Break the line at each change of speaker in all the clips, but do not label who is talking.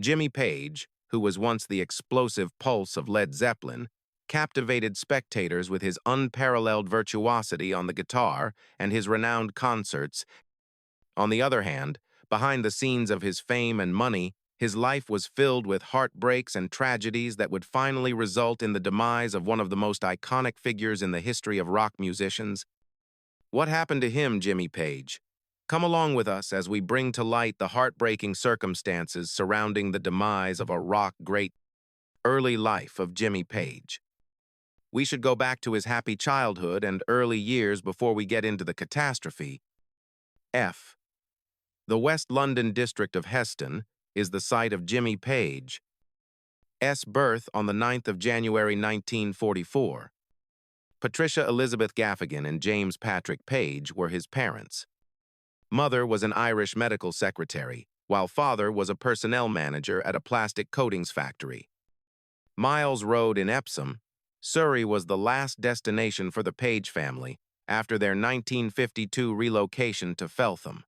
Jimmy Page, who was once the explosive pulse of Led Zeppelin, captivated spectators with his unparalleled virtuosity on the guitar and his renowned concerts. On the other hand, behind the scenes of his fame and money, his life was filled with heartbreaks and tragedies that would finally result in the demise of one of the most iconic figures in the history of rock musicians. What happened to him, Jimmy Page? Come along with us as we bring to light the heartbreaking circumstances surrounding the demise of a rock great. Early life of Jimmy Page. We should go back to his happy childhood and early years before we get into the catastrophe. F. The West London district of Heston is the site of Jimmy Page's birth on the 9th of January 1944. Patricia Elizabeth Gaffigan and James Patrick Page were his parents. Mother was an Irish medical secretary, while father was a personnel manager at a plastic coatings factory. Miles Road in Epsom, Surrey was the last destination for the Page family after their 1952 relocation to Feltham.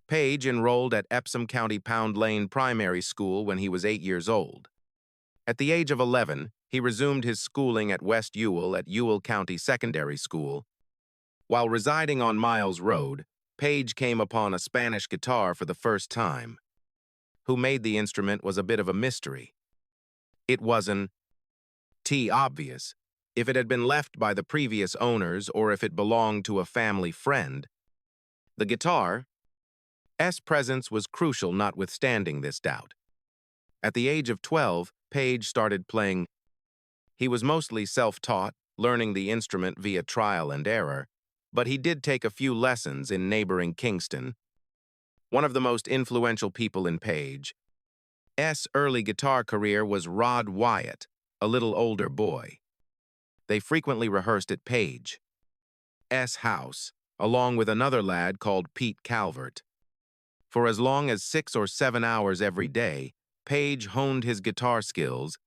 Page enrolled at Epsom County Pound Lane Primary School when he was 8 years old. At the age of 11, he resumed his schooling at West Ewell at Ewell County Secondary School. While residing on Miles Road, Page came upon a Spanish guitar for the first time. Who made the instrument was a bit of a mystery. It wasn't obvious if it had been left by the previous owners or if it belonged to a family friend. The guitar's presence was crucial notwithstanding this doubt. At the age of 12, Page started playing. He was mostly self-taught, learning the instrument via trial and error, but he did take a few lessons in neighboring Kingston. One of the most influential people in Page's early guitar career was Rod Wyatt, a little older boy. They frequently rehearsed at Page's house, along with another lad called Pete Calvert. For as long as 6 or 7 hours every day, Page honed his guitar skills.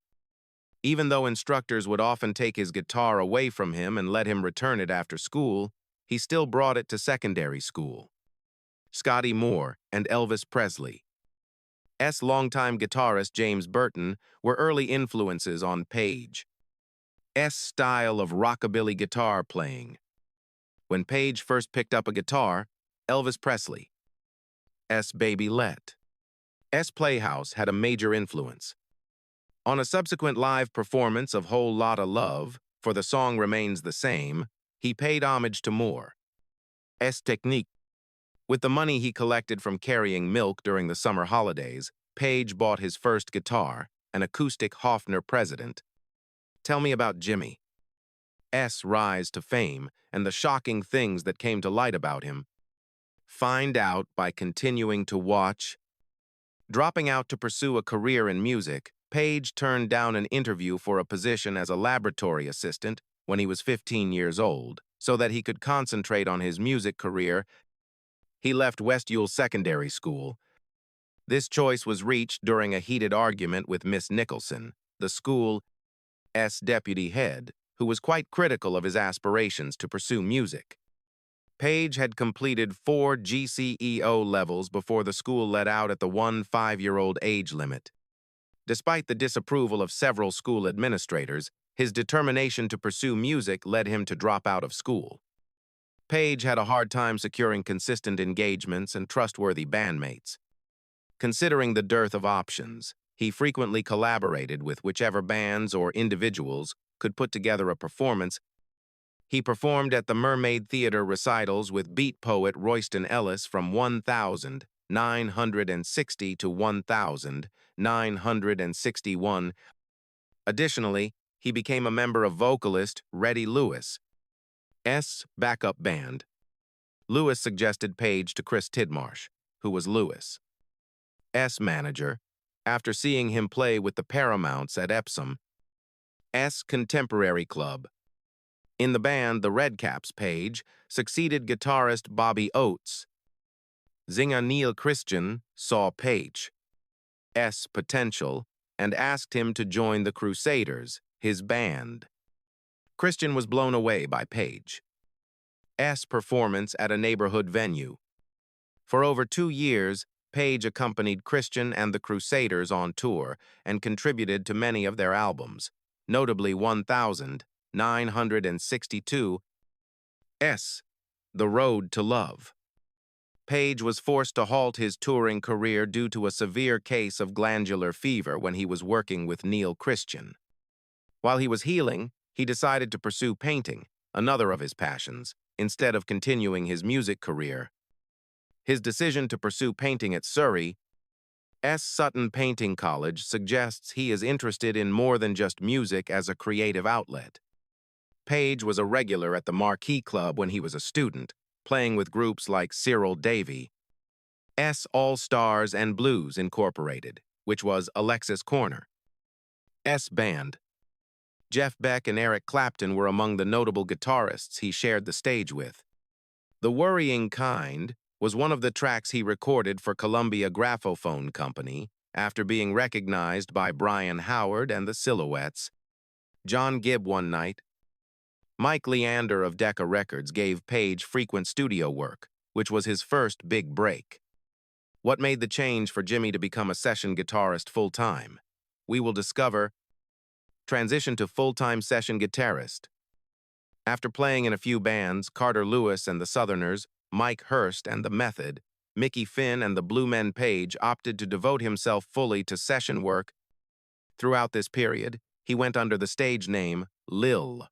Even though instructors would often take his guitar away from him and let him return it after school, he still brought it to secondary school. Scotty Moore and Elvis Presley's longtime guitarist James Burton were early influences on Page's style of rockabilly guitar playing. When Page first picked up a guitar, Elvis Presley's Baby Let's Playhouse had a major influence. On a subsequent live performance of Whole Lotta Love, for the song remains the same, he paid homage to Moore's technique. With the money he collected from carrying milk during the summer holidays, Page bought his first guitar, an acoustic Hofner President. Tell me about Jimmy's rise to fame and the shocking things that came to light about him. Find out by continuing to watch. Dropping out to pursue a career in music, Page turned down an interview for a position as a laboratory assistant when he was 15 years old, so that he could concentrate on his music career. He left West Ewell Secondary School. This choice was reached during a heated argument with Miss Nicholson, the school's deputy head, who was quite critical of his aspirations to pursue music. Page had completed 4 GCEO levels before the school let out at the 5-year-old age limit. Despite the disapproval of several school administrators, his determination to pursue music led him to drop out of school. Page had a hard time securing consistent engagements and trustworthy bandmates. Considering the dearth of options, he frequently collaborated with whichever bands or individuals could put together a performance. He performed at the Mermaid Theater recitals with beat poet Royston Ellis from 1960 to 1961. Additionally, he became a member of vocalist Reddy Lewis's backup band. Lewis suggested Page to Chris Tidmarsh, who was Lewis's manager, after seeing him play with the Paramounts at Epsom's Contemporary Club. In the band, the Redcaps, Page succeeded guitarist Bobby Oates. Singer Neil Christian saw Page's potential and asked him to join the Crusaders, his band. Christian was blown away by Page's performance at a neighborhood venue. For over 2 years, Page accompanied Christian and the Crusaders on tour and contributed to many of their albums, notably 1962's The Road to Love. Page was forced to halt his touring career due to a severe case of glandular fever when he was working with Neil Christian. While he was healing, he decided to pursue painting, another of his passions, instead of continuing his music career. His decision to pursue painting at Surrey Sutton Painting College suggests he is interested in more than just music as a creative outlet. Page was a regular at the Marquee Club when he was a student, playing with groups like Cyril Davy, All-Stars and Blues Incorporated, which was Alexis Corner's band. Jeff Beck and Eric Clapton were among the notable guitarists he shared the stage with. The Worrying Kind was one of the tracks he recorded for Columbia Graphophone Company after being recognized by Brian Howard and the Silhouettes. John Gibb one night. Mike Leander of Decca Records gave Page frequent studio work, which was his first big break. What made the change for Jimmy to become a session guitarist full-time? We will discover. Transition to full-time session guitarist. After playing in a few bands, Carter Lewis and the Southerners, Mike Hurst and The Method, Mickey Finn and the Blue Men Page opted to devote himself fully to session work. Throughout this period, he went under the stage name Lil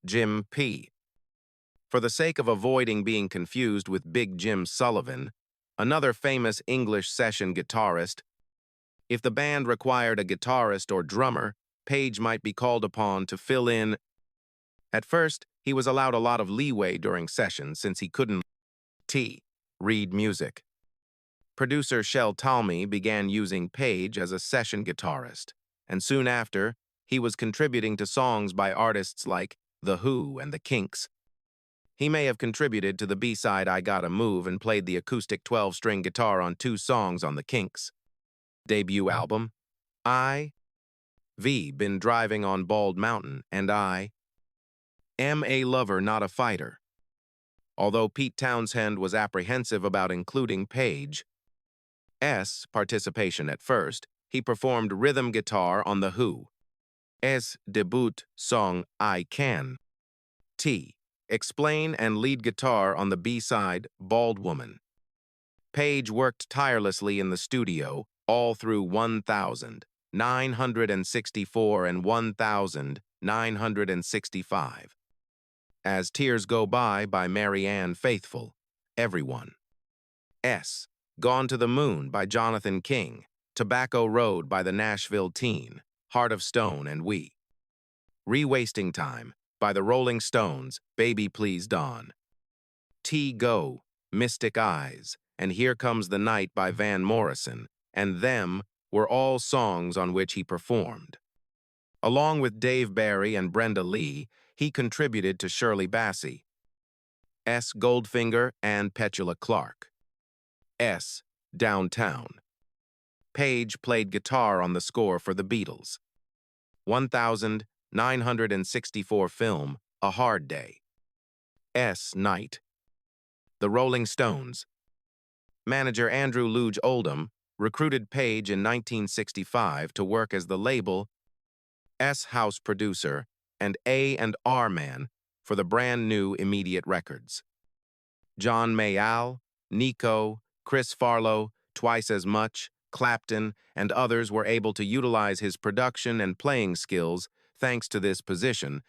Jim P. For the sake of avoiding being confused with Big Jim Sullivan, another famous English session guitarist, if the band required a guitarist or drummer, Page might be called upon to fill in. At first, he was allowed a lot of leeway during sessions since he couldn't read music. Producer Shel Talmy began using Page as a session guitarist, and soon after, he was contributing to songs by artists like The Who and The Kinks. He may have contributed to the B-side I Gotta Move and played the acoustic 12-string guitar on 2 songs on The Kinks' debut album, I've Been Driving on Bald Mountain, and I Am a Lover Not a Fighter. Although Pete Townshend was apprehensive about including Page's participation at first, he performed rhythm guitar on The Who's debut song I Can Explain and lead guitar on the B-side Bald Woman. Page worked tirelessly in the studio all through 1964 and 1965. As Tears Go By Mary Ann Faithfull, Everyone's Gone to the Moon by Jonathan King, Tobacco Road by the Nashville Teen, Heart of Stone and We. Re-Wasting Time by the Rolling Stones, Baby Please Dawn. Go, Mystic Eyes, and Here Comes the Night by Van Morrison, and Them were all songs on which he performed. Along with Dave Barry and Brenda Lee, he contributed to Shirley Bassey's Goldfinger and Petula Clark's Downtown. Page played guitar on the score for The Beatles' 1964 film, A Hard Day's Night. The Rolling Stones. Manager Andrew Luge Oldham recruited Page in 1965 to work as the label's house producer and A&R man for the brand new Immediate Records. John Mayall, Nico, Chris Farlow, Twice as Much, Clapton, and others were able to utilize his production and playing skills thanks to this position.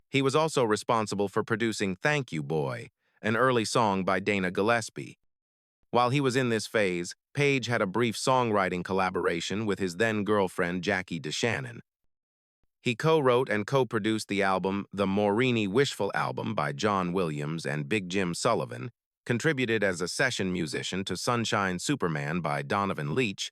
He was also responsible for producing Thank You Boy, an early song by Dana Gillespie. While he was in this phase, Page had a brief songwriting collaboration with his then-girlfriend Jackie DeShannon. He co-wrote and co-produced the album The Morini Wishful Album by John Williams and Big Jim Sullivan, contributed as a session musician to Sunshine Superman by Donovan Leitch,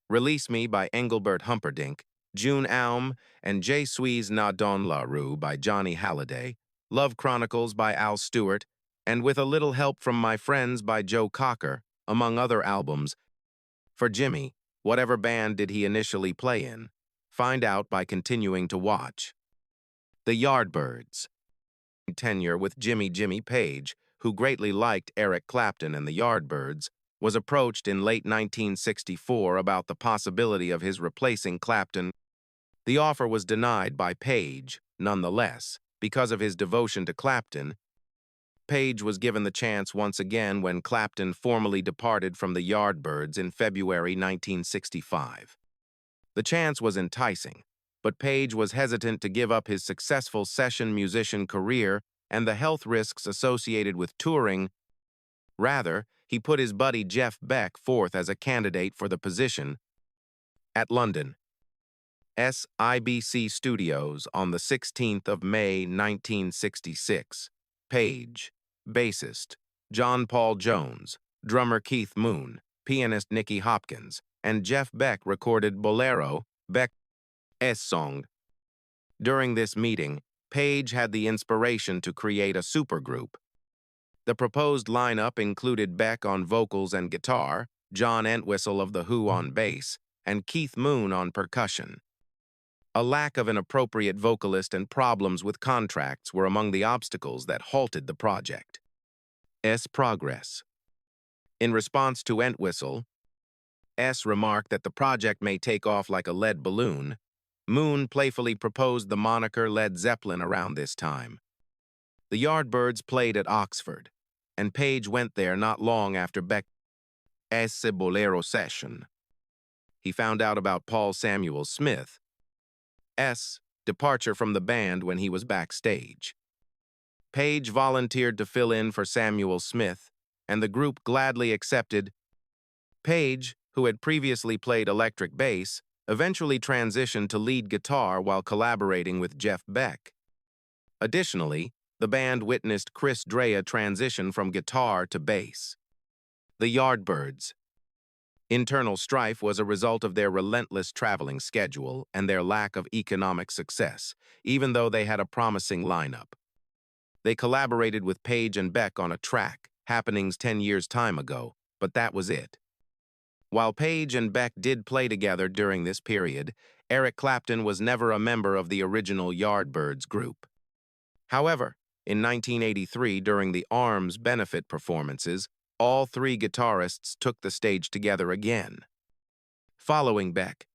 Release Me by Engelbert Humperdinck, June Aum and Je suis na dans la rue by Johnny Halliday, Love Chronicles by Al Stewart, and With a Little Help from My Friends by Joe Cocker, among other albums. For Jimmy, whatever band did he initially play in? Find out by continuing to watch. The Yardbirds. Tenure with Jimmy Page, who greatly liked Eric Clapton and the Yardbirds, was approached in late 1964 about the possibility of his replacing Clapton. The offer was denied by Page, nonetheless. Because of his devotion to Clapton, Page was given the chance once again when Clapton formally departed from the Yardbirds in February 1965. The chance was enticing, but Page was hesitant to give up his successful session musician career and the health risks associated with touring. Rather, he put his buddy Jeff Beck forth as a candidate for the position. At London SIBC Studios on the 16th of May 1966, Page, bassist John Paul Jones, drummer Keith Moon, pianist Nicky Hopkins, and Jeff Beck recorded Bolero, Beck's song. During this meeting, Page had the inspiration to create a supergroup. The proposed lineup included Beck on vocals and guitar, John Entwistle of The Who on bass, and Keith Moon on percussion. A lack of an appropriate vocalist and problems with contracts were among the obstacles that halted the project's progress. In response to Entwistle's remark that the project may take off like a lead balloon, Moon playfully proposed the moniker Led Zeppelin around this time. The Yardbirds played at Oxford, and Page went there not long after Beck's Bolero session. He found out about Paul Samuel Smith's departure from the band when he was backstage. Page volunteered to fill in for Samuel Smith, and the group gladly accepted. Page, who had previously played electric bass, eventually transitioned to lead guitar while collaborating with Jeff Beck. Additionally, the band witnessed Chris Dreja transition from guitar to bass. The Yardbirds' internal strife was a result of their relentless traveling schedule and their lack of economic success, even though they had a promising lineup. They collaborated with Page and Beck on a track, Happenings 10 years' time ago, but that was it. While Page and Beck did play together during this period, Eric Clapton was never a member of the original Yardbirds group. However, in 1983, during the ARMS benefit performances, all three guitarists took the stage together again. Following Beck's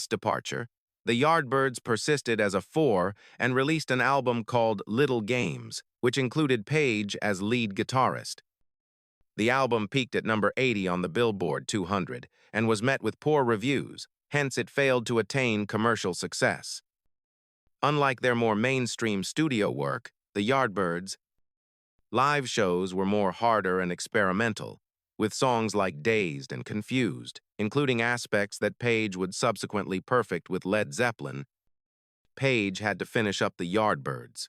departure, the Yardbirds persisted as a four and released an album called Little Games, which included Page as lead guitarist. The album peaked at number 80 on the Billboard 200 and was met with poor reviews, hence it failed to attain commercial success. Unlike their more mainstream studio work, the Yardbirds' live shows were more harder and experimental, with songs like Dazed and Confused, including aspects that Page would subsequently perfect with Led Zeppelin. Page had to finish up the Yardbirds'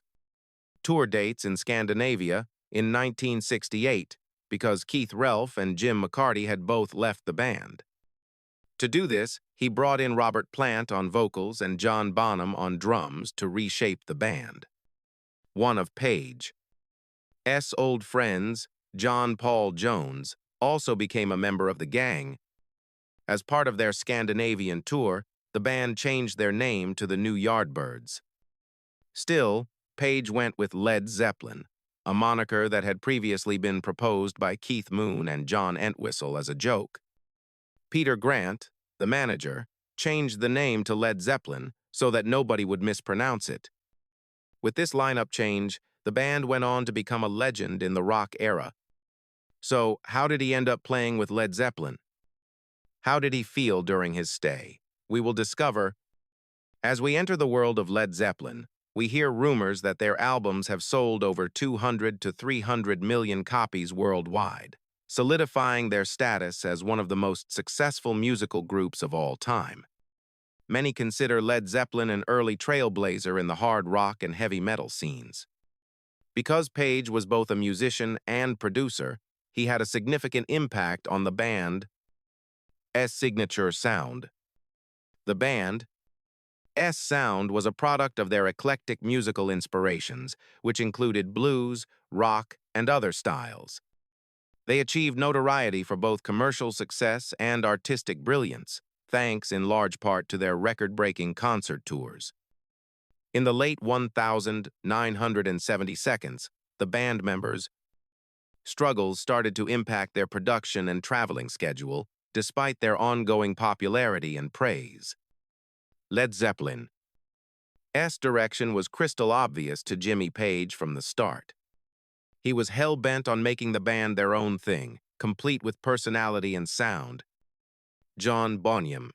tour dates in Scandinavia in 1968 because Keith Relf and Jim McCarty had both left the band. To do this, he brought in Robert Plant on vocals and John Bonham on drums to reshape the band. One of Page's old friends, John Paul Jones, also became a member of the gang. As part of their Scandinavian tour, the band changed their name to the New Yardbirds. Still, Page went with Led Zeppelin, a moniker that had previously been proposed by Keith Moon and John Entwistle as a joke. Peter Grant, the manager, changed the name to Led Zeppelin so that nobody would mispronounce it. With this lineup change, the band went on to become a legend in the rock era. So, how did he end up playing with Led Zeppelin? How did he feel during his stay? We will discover. As we enter the world of Led Zeppelin, we hear rumors that their albums have sold over 200 to 300 million copies worldwide, solidifying their status as one of the most successful musical groups of all time. Many consider Led Zeppelin an early trailblazer in the hard rock and heavy metal scenes. Because Page was both a musician and producer, he had a significant impact on the band's signature sound. The band's sound was a product of their eclectic musical inspirations, which included blues, rock, and other styles. They achieved notoriety for both commercial success and artistic brilliance, thanks in large part to their record-breaking concert tours. In the late 1970s, the band members Struggles started to impact their production and traveling schedule, despite their ongoing popularity and praise. Led Zeppelin. S direction was crystal obvious to Jimmy Page from the start. He was hell-bent on making the band their own thing, complete with personality and sound. John Bonham.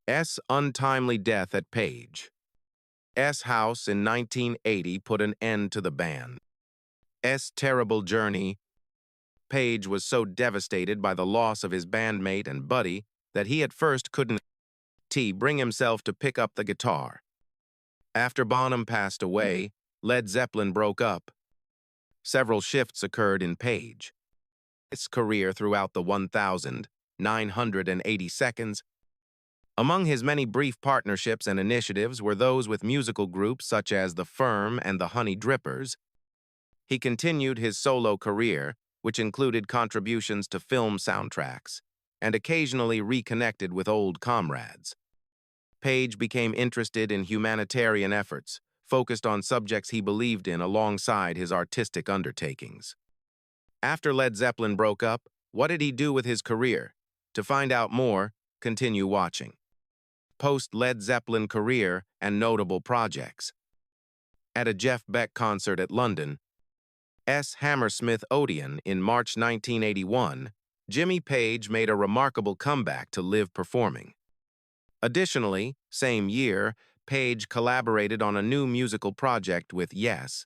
S untimely death at Page. S house in 1980 put an end to the band. S terrible journey. Page was so devastated by the loss of his bandmate and buddy that he at first couldn't bring himself to pick up the guitar. After Bonham passed away, Led Zeppelin broke up. Several shifts occurred in Page. His career throughout the 1,980 seconds. Among his many brief partnerships and initiatives were those with musical groups such as The Firm and the Honey Drippers. He continued his solo career, which included contributions to film soundtracks, and occasionally reconnected with old comrades. Page became interested in humanitarian efforts, focused on subjects he believed in alongside his artistic undertakings. After Led Zeppelin broke up, what did he do with his career? To find out more, continue watching. Post-Led Zeppelin career and notable projects. At a Jeff Beck concert at London, S. Hammersmith Odeon in March 1981, Jimmy Page made a remarkable comeback to live performing. Additionally, same year, Page collaborated on a new musical project with Yes.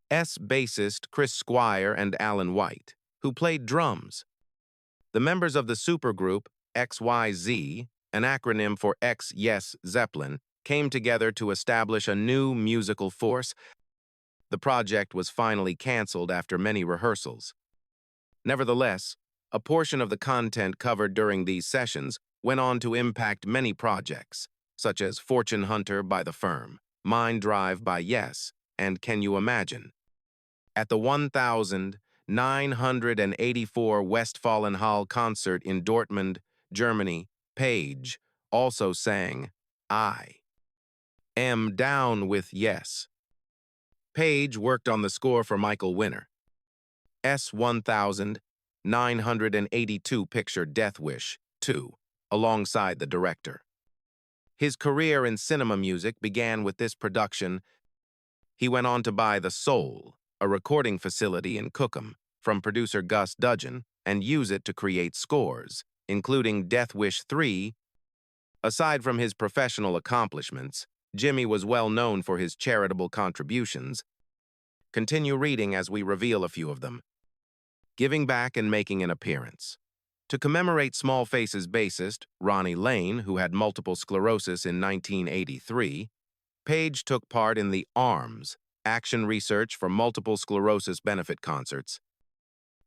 S bassist Chris Squire and Alan White, who played drums. The members of the supergroup XYZ, an acronym for X Yes Zeppelin, came together to establish a new musical force. The project was finally canceled after many rehearsals. Nevertheless, a portion of the content covered during these sessions went on to impact many projects, such as Fortune Hunter by The Firm, Mind Drive by Yes, and Can You Imagine? At the 1984 Westfalenhalle concert in Dortmund, Germany, Page also sang I Am Down with Yes. Page worked on the score for Michael Winner. S 1982 picture Death Wish 2, alongside the director. His career in cinema music began with this production. He went on to buy The Soul, a recording facility in Cookham, from producer Gus Dudgeon, and use it to create scores, including Death Wish 3. Aside from his professional accomplishments, Jimmy was well known for his charitable contributions. Continue reading as we reveal a few of them. Giving back and making an appearance. To commemorate Small Faces bassist Ronnie Lane, who had multiple sclerosis in 1983, Page took part in the ARMS, Action Research for Multiple Sclerosis benefit concerts.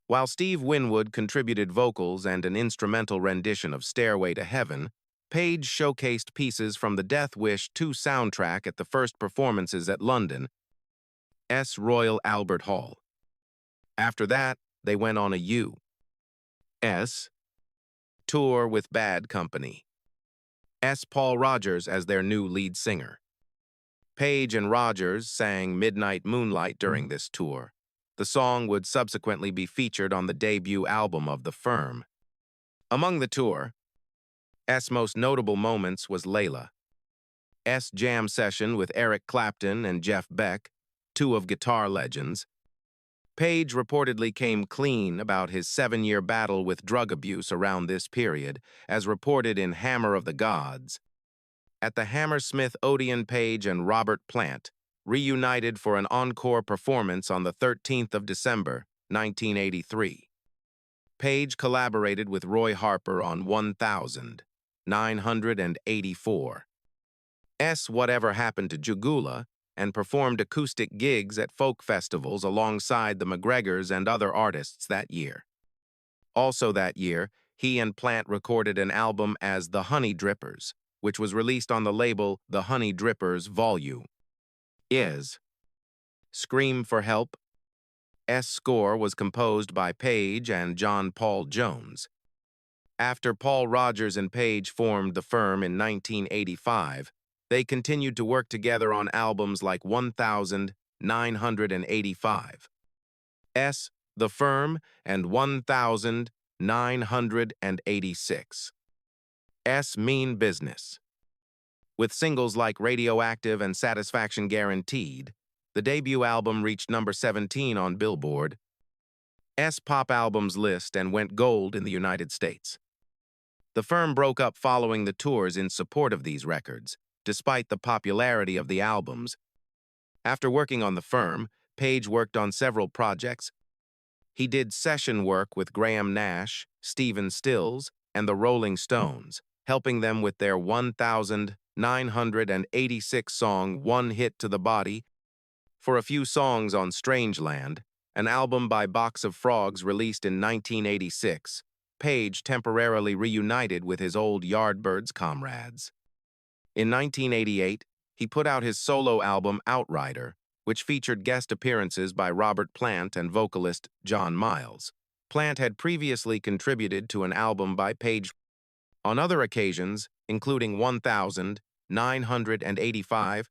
While Steve Winwood contributed vocals and an instrumental rendition of Stairway to Heaven, Page showcased pieces from the Death Wish 2 soundtrack at the first performances at London S. Royal Albert Hall. After that, they went on a U.S. tour with Bad Company. S. Paul Rodgers as their new lead singer. Page and Rodgers sang Midnight Moonlight during this tour. The song would subsequently be featured on the debut album of The Firm. Among the tour, S' most notable moments was Layla. S' jam session with Eric Clapton and Jeff Beck, two of guitar legends. Page reportedly came clean about his 7-year battle with drug abuse around this period, as reported in Hammer of the Gods. At the Hammersmith Odeon, Page and Robert Plant reunited for an encore performance on the 13th of December, 1983. Page collaborated with Roy Harper on 1984. S. Whatever Happened to Jugula, and performed acoustic gigs at folk festivals alongside the McGregors and other artists that year. Also that year, he and Plant recorded an album as The Honey Drippers, which was released on the label The Honey Drippers Vol. Is. Scream for Help. S. score was composed by Page and John Paul Jones. After Paul Rodgers and Page formed The Firm in 1985, they continued to work together on albums like 1985. S. The Firm, and 1986. Mean Business. With singles like Radioactive and Satisfaction Guaranteed, the debut album reached number 17 on Billboard' Pop Albums list and went gold in the United States. The Firm broke up following the tours in support of these records, despite the popularity of the albums. After working on The Firm, Page worked on several projects. He did session work with Graham Nash, Stephen Stills, and the Rolling Stones, helping them with their 1986-song One Hit to the Body. For a few songs on Strangeland, an album by Box of Frogs released in 1986, Page temporarily reunited with his old Yardbirds comrades. In 1988, he put out his solo album Outrider, which featured guest appearances by Robert Plant and vocalist John Miles. Plant had previously contributed to an album by Page. On other occasions, including 1985,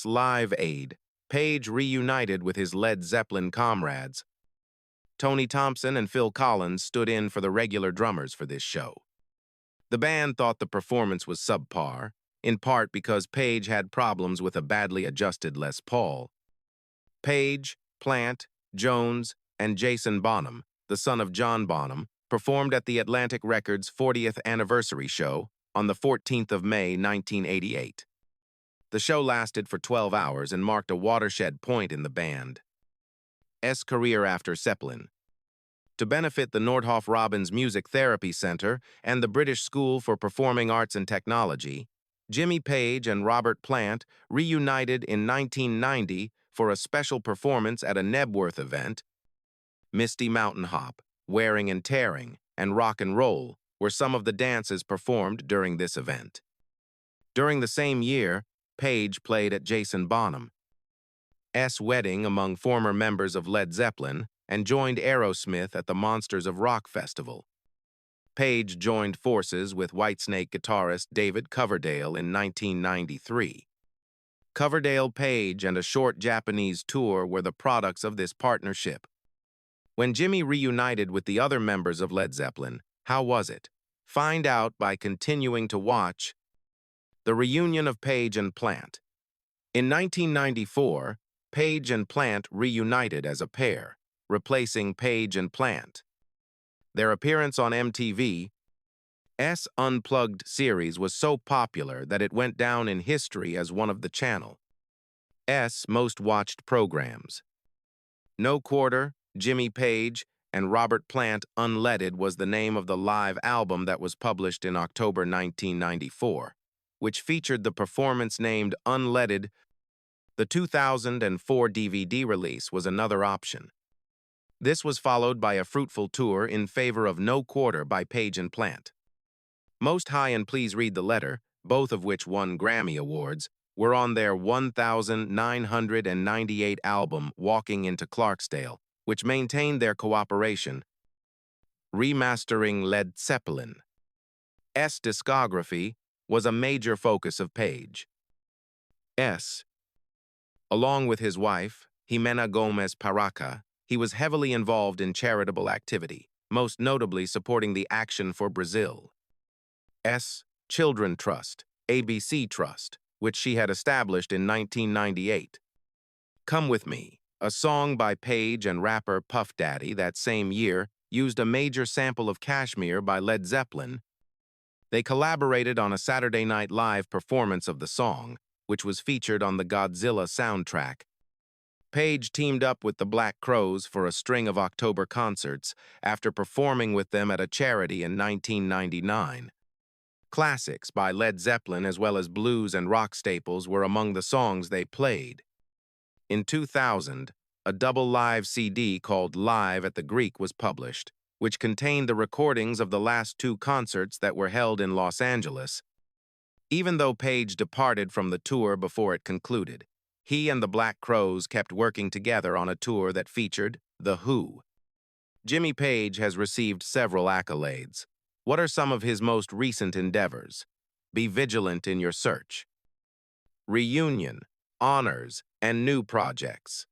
Live Aid, Page reunited with his Led Zeppelin comrades. Tony Thompson and Phil Collins stood in for the regular drummers for this show. The band thought the performance was subpar, in part because Page had problems with a badly adjusted Les Paul. Page, Plant, Jones, and Jason Bonham, the son of John Bonham, performed at the Atlantic Records' 40th anniversary show on the 14th of May, 1988. The show lasted for 12 hours and marked a watershed point in the band's career after Zeppelin. To benefit the Nordhoff Robbins Music Therapy Center and the British School for Performing Arts and Technology, Jimmy Page and Robert Plant reunited in 1990 for a special performance at a Nebworth event. Misty Mountain Hop, Wearing and Tearing, and Rock and Roll were some of the dances performed during this event. During the same year, Page played at Jason Bonham's wedding among former members of Led Zeppelin and joined Aerosmith at the Monsters of Rock festival. Page joined forces with Whitesnake guitarist David Coverdale in 1993. Coverdale, Page, and a short Japanese tour were the products of this partnership. When Jimmy reunited with the other members of Led Zeppelin, how was it? Find out by continuing to watch The Reunion of Page and Plant. In 1994, Page and Plant reunited as a pair, replacing Page and Plant. Their appearance on MTV's Unplugged series was so popular that it went down in history as one of the channel's most watched programs. No Quarter, Jimmy Page, and Robert Plant Unleaded was the name of the live album that was published in October 1994, which featured the performance named Unleaded. The 2004 DVD release was another option. This was followed by a fruitful tour in favor of No Quarter by Page and Plant. Most High and Please Read the Letter, both of which won Grammy Awards, were on their 1998 album Walking into Clarksdale, which maintained their cooperation. Remastering Led Zeppelin's discography was a major focus of Page. Along with his wife, Jimena Gomez Paraca, he was heavily involved in charitable activity, most notably supporting the Action for Brazil's Children Trust, ABC Trust, which she had established in 1998. Come With Me, a song by Page and rapper Puff Daddy that same year, used a major sample of Kashmir by Led Zeppelin. They collaborated on a Saturday Night Live performance of the song, which was featured on the Godzilla soundtrack. Page teamed up with the Black Crowes for a string of October concerts after performing with them at a charity in 1999. Classics by Led Zeppelin as well as blues and rock staples were among the songs they played. In 2000, a double live CD called Live at the Greek was published, which contained the recordings of the last two concerts that were held in Los Angeles. Even though Page departed from the tour before it concluded, he and the Black Crowes kept working together on a tour that featured The Who. Jimmy Page has received several accolades. What are some of his most recent endeavors? Be vigilant in your search. Reunion, honors, and new projects.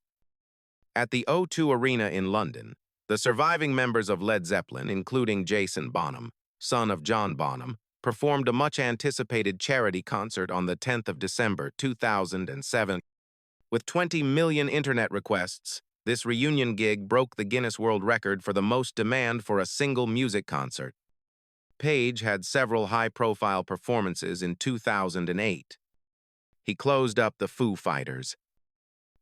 At the O2 Arena in London, the surviving members of Led Zeppelin, including Jason Bonham, son of John Bonham, performed a much-anticipated charity concert on the 10th of December 2007. With 20 million internet requests, this reunion gig broke the Guinness World Record for the most demand for a single music concert. Page had several high-profile performances in 2008. He closed up the Foo Fighters'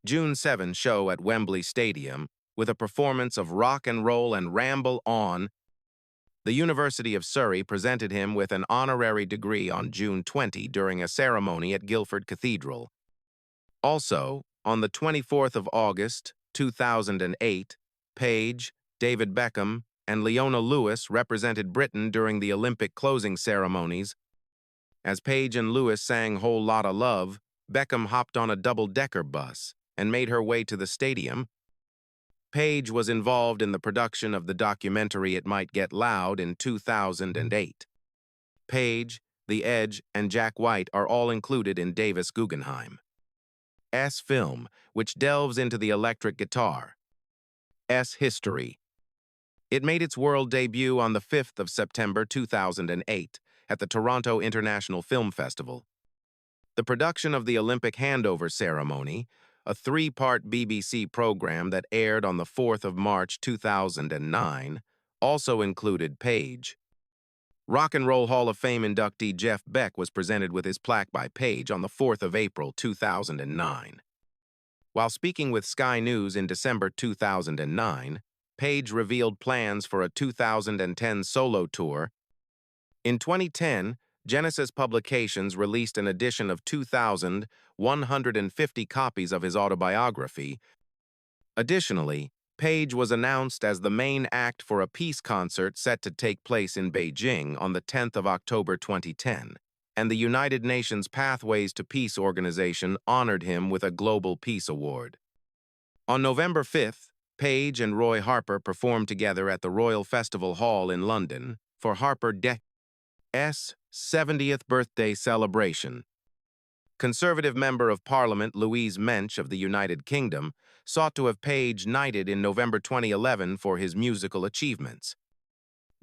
June 7 show at Wembley Stadium with a performance of Rock and Roll and Ramble On. The University of Surrey presented him with an honorary degree on June 20 during a ceremony at Guildford Cathedral. Also, on the 24th of August, 2008, Page, David Beckham, and Leona Lewis represented Britain during the Olympic closing ceremonies. As Page and Lewis sang Whole Lotta Love, Beckham hopped on a double-decker bus and made her way to the stadium. Page was involved in the production of the documentary It Might Get Loud in 2008. Page, The Edge, and Jack White are all included in Davis Guggenheim's film, which delves into the electric guitar's history. It made its world debut on the 5th of September 2008 at the Toronto International Film Festival. The production of the Olympic handover ceremony, a three-part BBC program that aired on the 4th of March 2009, also included Page. Rock and Roll Hall of Fame inductee Jeff Beck was presented with his plaque by Page on the 4th of April 2009. While speaking with Sky News in December 2009, Page revealed plans for a 2010 solo tour. In 2010, Genesis Publications released an edition of 2,150 copies of his autobiography. Additionally, Page was announced as the main act for a peace concert set to take place in Beijing on the 10th of October 2010, and the United Nations Pathways to Peace organization honored him with a Global Peace Award. On November 5th, Page and Roy Harper performed together at the Royal Festival Hall in London for Harper Deck's 70th birthday celebration. Conservative Member of Parliament Louise Mensch of the United Kingdom sought to have Page knighted in November 2011 for his musical achievements.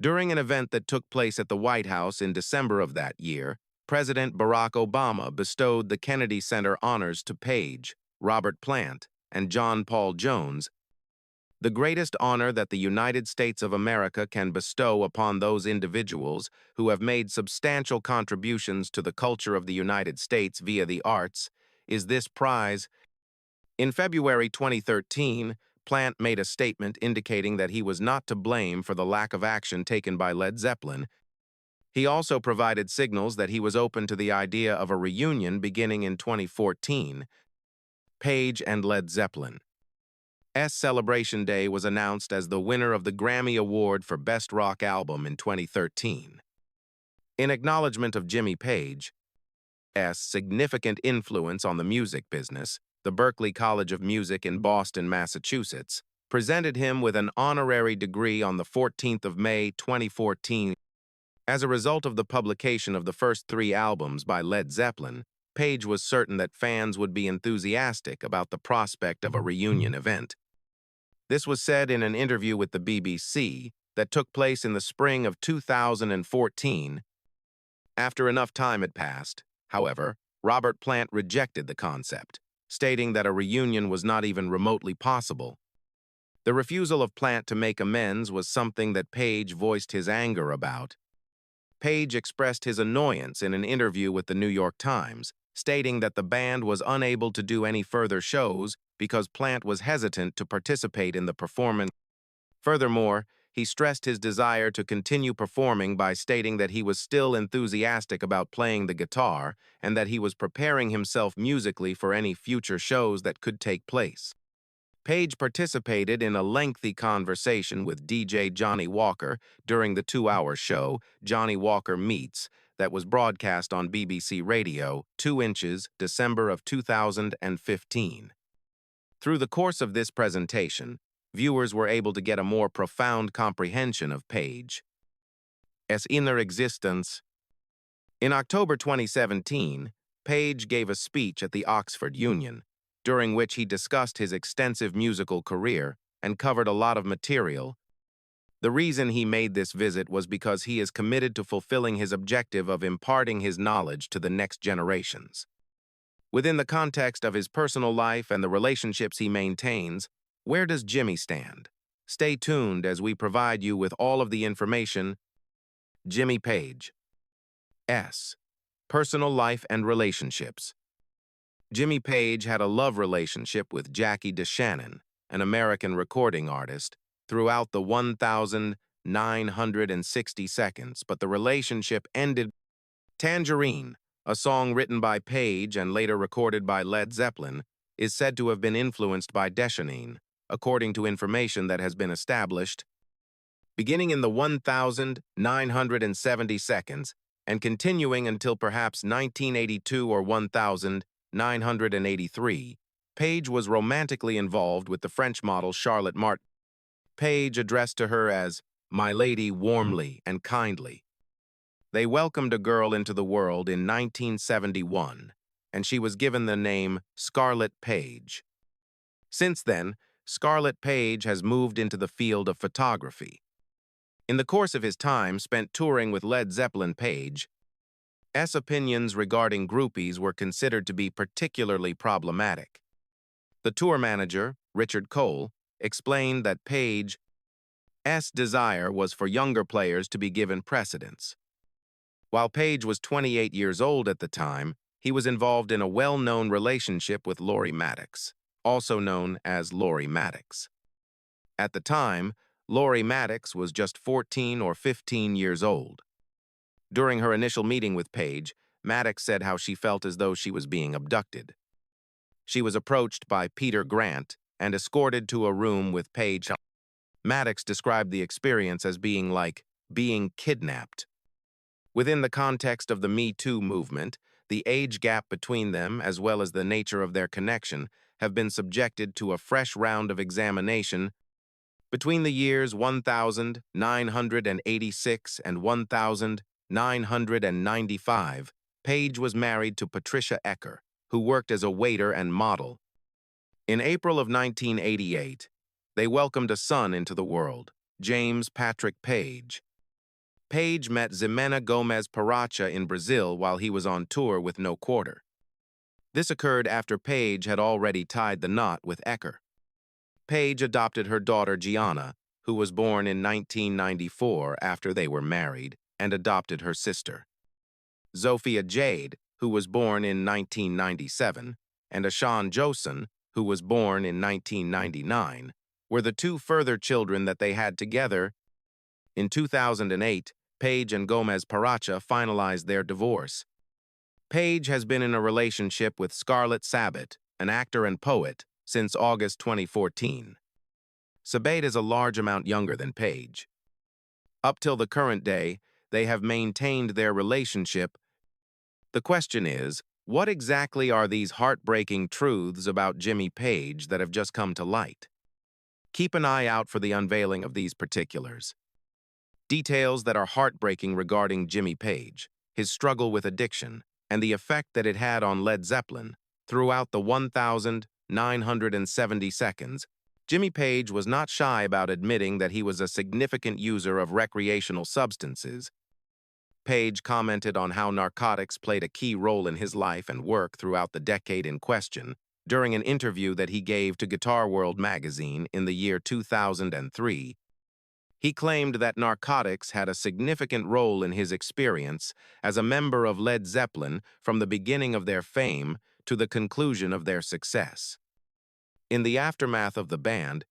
During an event that took place at the White House in December of that year, President Barack Obama bestowed the Kennedy Center honors to Page, Robert Plant, and John Paul Jones, the greatest honor that the United States of America can bestow upon those individuals who have made substantial contributions to the culture of the United States via the arts, is this prize. In February 2013, Plant made a statement indicating that he was not to blame for the lack of action taken by Led Zeppelin. He also provided signals that he was open to the idea of a reunion beginning in 2014. Page and Led Zeppelin. Celebration Day was announced as the winner of the Grammy Award for Best Rock Album in 2013. In acknowledgement of Jimmy Page's significant influence on the music business, the Berklee College of Music in Boston, Massachusetts, presented him with an honorary degree on the 14th of May 2014. As a result of the publication of the first three albums by Led Zeppelin, Page was certain that fans would be enthusiastic about the prospect of a reunion event. This was said in an interview with the BBC that took place in the spring of 2014. After enough time had passed, however, Robert Plant rejected the concept, stating that a reunion was not even remotely possible. The refusal of Plant to make amends was something that Page voiced his anger about. Page expressed his annoyance in an interview with the New York Times, stating that the band was unable to do any further shows because Plant was hesitant to participate in the performance. Furthermore, he stressed his desire to continue performing by stating that he was still enthusiastic about playing the guitar and that he was preparing himself musically for any future shows that could take place. Page participated in a lengthy conversation with DJ Johnny Walker during the 2-hour show, Johnny Walker Meets, that was broadcast on BBC Radio, 2 Inches, December of 2015. Through the course of this presentation, viewers were able to get a more profound comprehension of Page's inner existence. In October 2017, Page gave a speech at the Oxford Union, during which he discussed his extensive musical career and covered a lot of material. The reason he made this visit was because he is committed to fulfilling his objective of imparting his knowledge to the next generations. Within the context of his personal life and the relationships he maintains, where does Jimmy stand? Stay tuned as we provide you with all of the information. Jimmy Page. S. Personal life and relationships. Jimmy Page had a love relationship with Jackie DeShannon, an American recording artist, throughout the 1,960 seconds, but the relationship ended. Tangerine, a song written by Page and later recorded by Led Zeppelin, is said to have been influenced by DeShannon, according to information that has been established. Beginning in the 1,970 seconds and continuing until perhaps 1982 or 1,983, Page was romantically involved with the French model Charlotte Martin. Page addressed to her as "My Lady" warmly and kindly. They welcomed a girl into the world in 1971, and she was given the name Scarlett Page. Since then, Scarlett Page has moved into the field of photography. In the course of his time spent touring with Led Zeppelin, Page's opinions regarding groupies were considered to be particularly problematic. The tour manager, Richard Cole, explained that Page's desire was for younger players to be given precedence. While Page was 28 years old at the time, he was involved in a well-known relationship with Laurie Maddox, also known as Laurie Maddox. At the time, Laurie Maddox was just 14 or 15 years old. During her initial meeting with Page, Maddox said how she felt as though she was being abducted. She was approached by Peter Grant and escorted to a room with Page. Maddox described the experience as being like being kidnapped. Within the context of the Me Too movement, the age gap between them, as well as the nature of their connection, have been subjected to a fresh round of examination. Between the years 1986 and 1995, Page was married to Patricia Ecker, who worked as a waiter and model. In April of 1988, they welcomed a son into the world, James Patrick Page. Page met Ximena Gomez Paracha in Brazil while he was on tour with No Quarter. This occurred after Page had already tied the knot with Ecker. Page adopted her daughter Gianna, who was born in 1994 after they were married, and adopted her sister. Zofia Jade, who was born in 1997, and Ashan Joson, who was born in 1999, were the two further children that they had together. In 2008, Page and Gomez Paracha finalized their divorce. Page has been in a relationship with Scarlett Sabat, an actor and poet, since August 2014. Sabat is a large amount younger than Page. Up till the current day, they have maintained their relationship. The question is, what exactly are these heartbreaking truths about Jimmy Page that have just come to light? Keep an eye out for the unveiling of these particulars. Details that are heartbreaking regarding Jimmy Page, his struggle with addiction, and the effect that it had on Led Zeppelin. Throughout the 1,970 seconds, Jimmy Page was not shy about admitting that he was a significant user of recreational substances. Page commented on how narcotics played a key role in his life and work throughout the decade in question during an interview that he gave to Guitar World magazine in the year 2003. He claimed that narcotics had a significant role in his experience as a member of Led Zeppelin from the beginning of their fame to the conclusion of their success. In the aftermath of the band's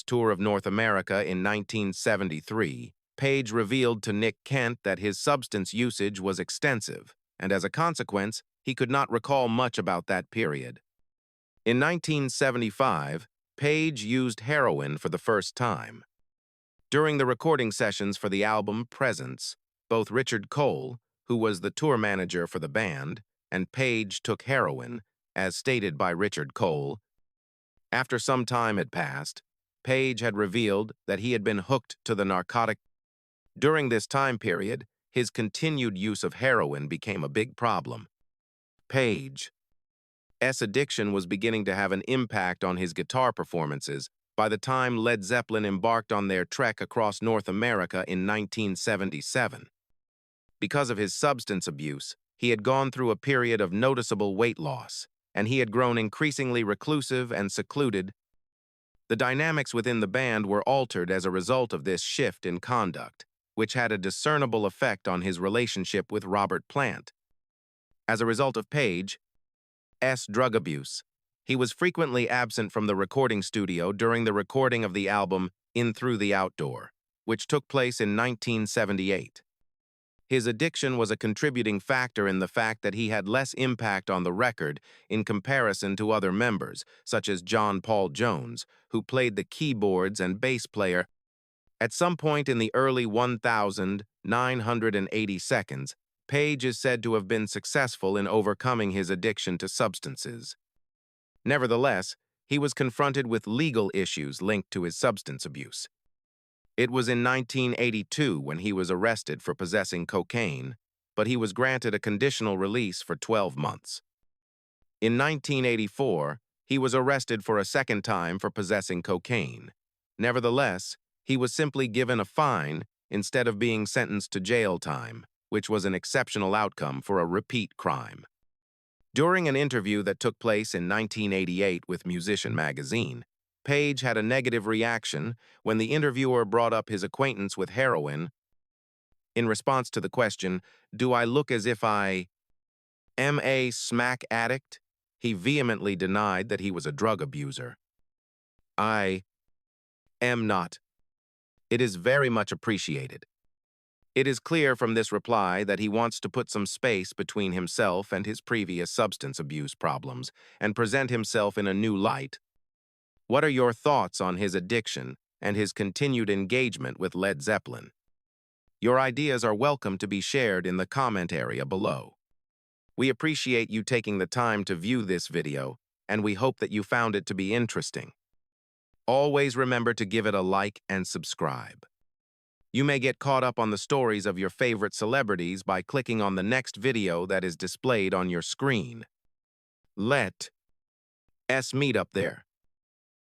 tour of North America in 1973, Page revealed to Nick Kent that his substance usage was extensive, and as a consequence, he could not recall much about that period. In 1975, Page used heroin for the first time. During the recording sessions for the album Presence, both Richard Cole, who was the tour manager for the band, and Page took heroin, as stated by Richard Cole. After some time had passed, Page had revealed that he had been hooked to the narcotic. During this time period, his continued use of heroin became a big problem. Page S addiction was beginning to have an impact on his guitar performances by the time Led Zeppelin embarked on their trek across North America in 1977. Because of his substance abuse, he had gone through a period of noticeable weight loss, and he had grown increasingly reclusive and secluded. The dynamics within the band were altered as a result of this shift in conduct, which had a discernible effect on his relationship with Robert Plant. As a result of Page's drug abuse, he was frequently absent from the recording studio during the recording of the album In Through the Outdoor, which took place in 1978. His addiction was a contributing factor in the fact that he had less impact on the record in comparison to other members, such as John Paul Jones, who played the keyboards and bass player. At some point in the early 1980 seconds, Page is said to have been successful in overcoming his addiction to substances. Nevertheless, he was confronted with legal issues linked to his substance abuse. It was in 1982 when he was arrested for possessing cocaine, but he was granted a conditional release for 12 months. In 1984, he was arrested for a second time for possessing cocaine. Nevertheless, he was simply given a fine instead of being sentenced to jail time, which was an exceptional outcome for a repeat crime. During an interview that took place in 1988 with Musician magazine, Page had a negative reaction when the interviewer brought up his acquaintance with heroin. In response to the question, "Do I look as if I am a smack addict?" he vehemently denied that he was a drug abuser. "I am not. It is very much appreciated." It is clear from this reply that he wants to put some space between himself and his previous substance abuse problems and present himself in a new light. What are your thoughts on his addiction and his continued engagement with Led Zeppelin? Your ideas are welcome to be shared in the comment area below. We appreciate you taking the time to view this video, and we hope that you found it to be interesting. Always remember to give it a like and subscribe. You may get caught up on the stories of your favorite celebrities by clicking on the next video that is displayed on your screen. Let's meet up there.